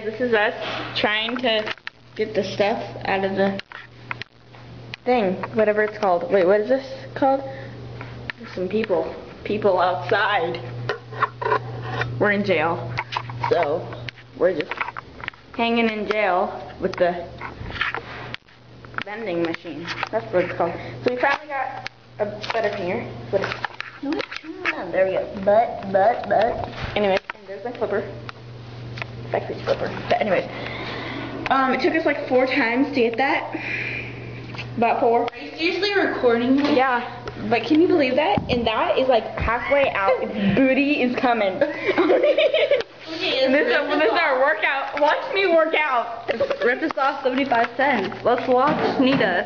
guys, this is us trying to get the stuff out of the thing, whatever it's called. Wait, what is this called? There's some people outside. We're in jail, so we're just hanging in jail with the vending machine. That's what it's called. So we finally got a butterfinger. There we go. But. Anyways, and there's my flipper. Factory flipper. But anyways, it took us like 4 times to get that. About 4. Are you seriously recording this? Yeah. But can you believe that? And that is like halfway out. Its booty is coming. And this is our workout. Watch me work out. Rip this off 75 cents. Let's watch Nita.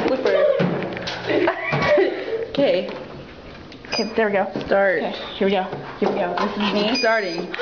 Flipper. Okay. Okay, there we go. Start. Okay, here we go. Here we go. This is me starting.